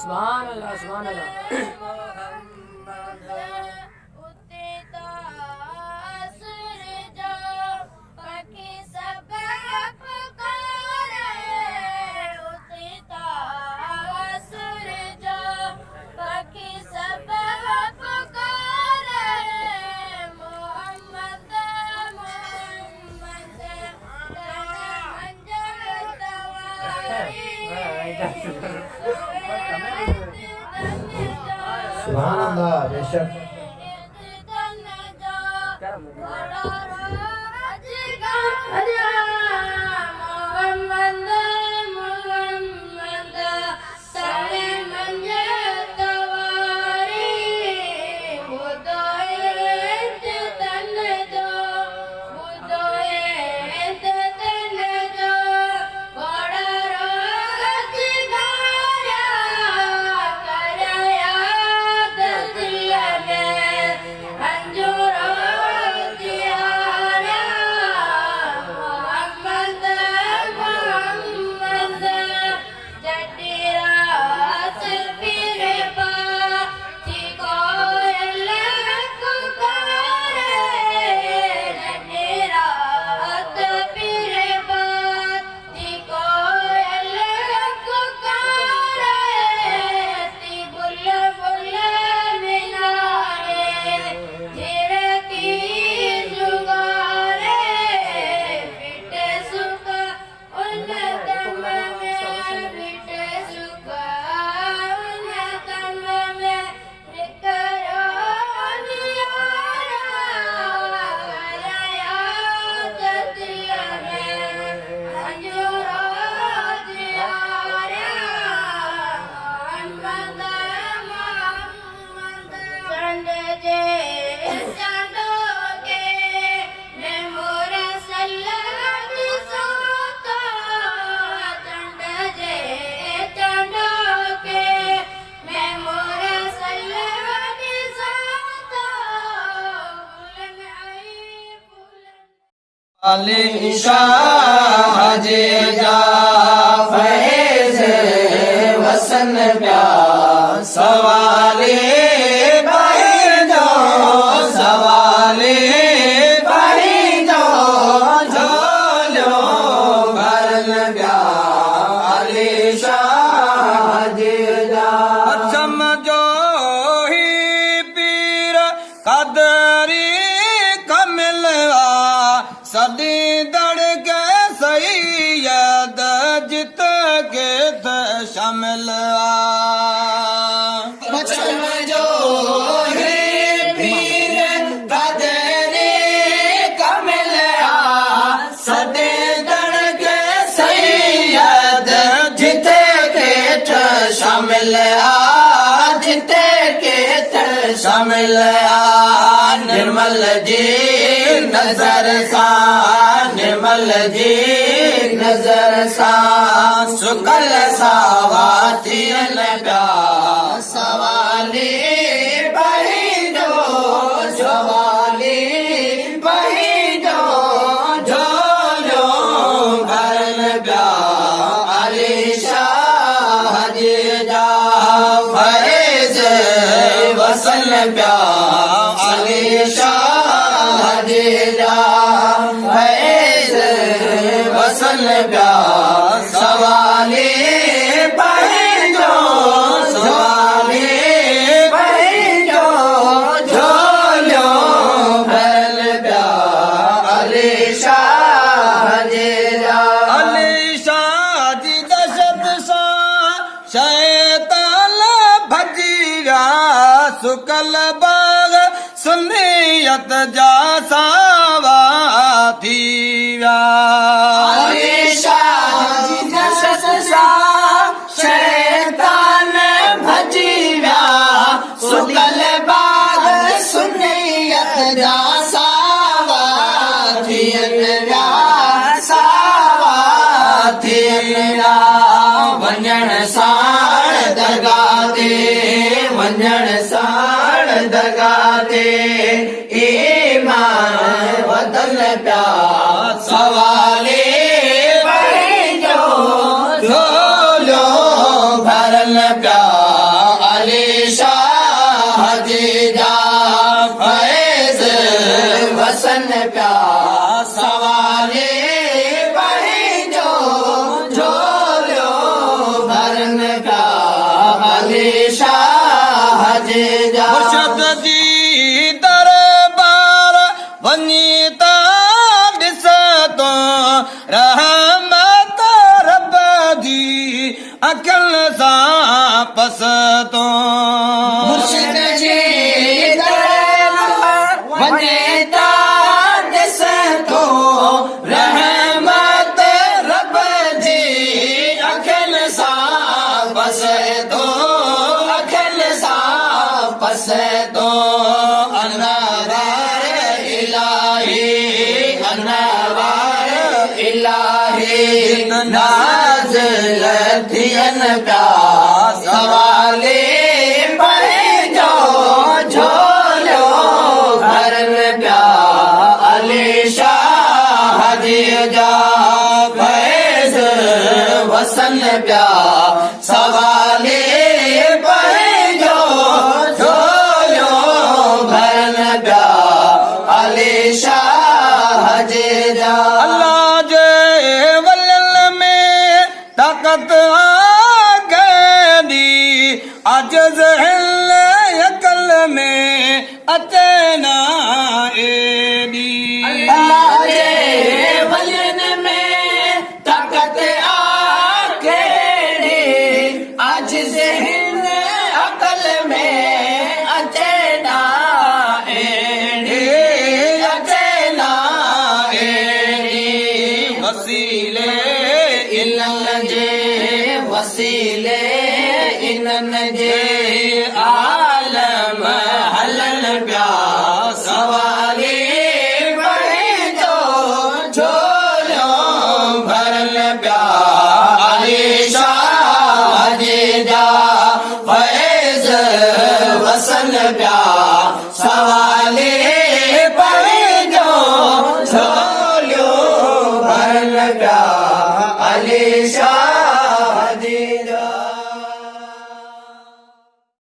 सुभान अल्लाह सुभान अल्लाह। सुभान अल्लाह बेशक। अली शाह जे जा फैज़ वसन प्यार सवाले भाई जो सवाले भाई जो झोलो भरन प्यार अली शाह जे जा समझो ही पीर कदरी कमलवा सदी दड़ के सैयद जित के थ शामिल समझो हे पीर कदरे कमल सदे दड़ के सैयद जित के थ शामिल जित के थ शामिल निर्मल जी नजर सा निर्मल जी नजर सा सुकल सावातियन प्यार सवाली बही जो सवाली बही जो झोलो भरन प्यार अली शाह जी जा फैज़ वसल प्यार अली शाह जी जा फैज़ वसल प्यार सवाले बही जो सवाले बही जो झोलो भरन प्यार अली शाह जी जा अली शाह जी दशत सा शैतान भजिया सुकल बाग सुन्नियत जा सावा थीवा अली शाह जी दशत सा शैतान भजिया सुकल बाग सुन्नियत जा सावा थीवा सावा थीवा वञण साण दरगाह ते वञण साण दरगाह ते ईमान वदल प्यार सवाले बही जो झोलो भरल प्यार जा मुर्शद जी दरबार वञी त ॾिस तो रहमत रब जी अखियुनि सां पस तो मुर्शिद जी दरबार वञे ता ॾिस तो रहमत रब जी अखियुनि सां बस तो अखियुनि सां बस तो अनवार इलाही अनवार इलाही नाज़िल थियनि पिया सवाले पंहिंजो झोलियो भरनि पिया अली शाह जी जा फैज़ वसनि पिया सवाले पंहिंजो झोलियो भरनि पिया अली शाह जी जा अल्लाह जे वलियनि में ताक़त आ गई अजज़ हिल अकल में अचे ना एडी अल्लाह जे वलियनि में ताक़त आ केड़ी आज ज़हन अकल में अचे ना एड़ी अचे ना एड़ी वसीले इन्हनि जे वसीले इन्हनि जे आलम हलनि पिया सवाले पंहिंजो झोलियो भरनि पिया अली शाह जी जा फैज़ वसनि पिया सवाले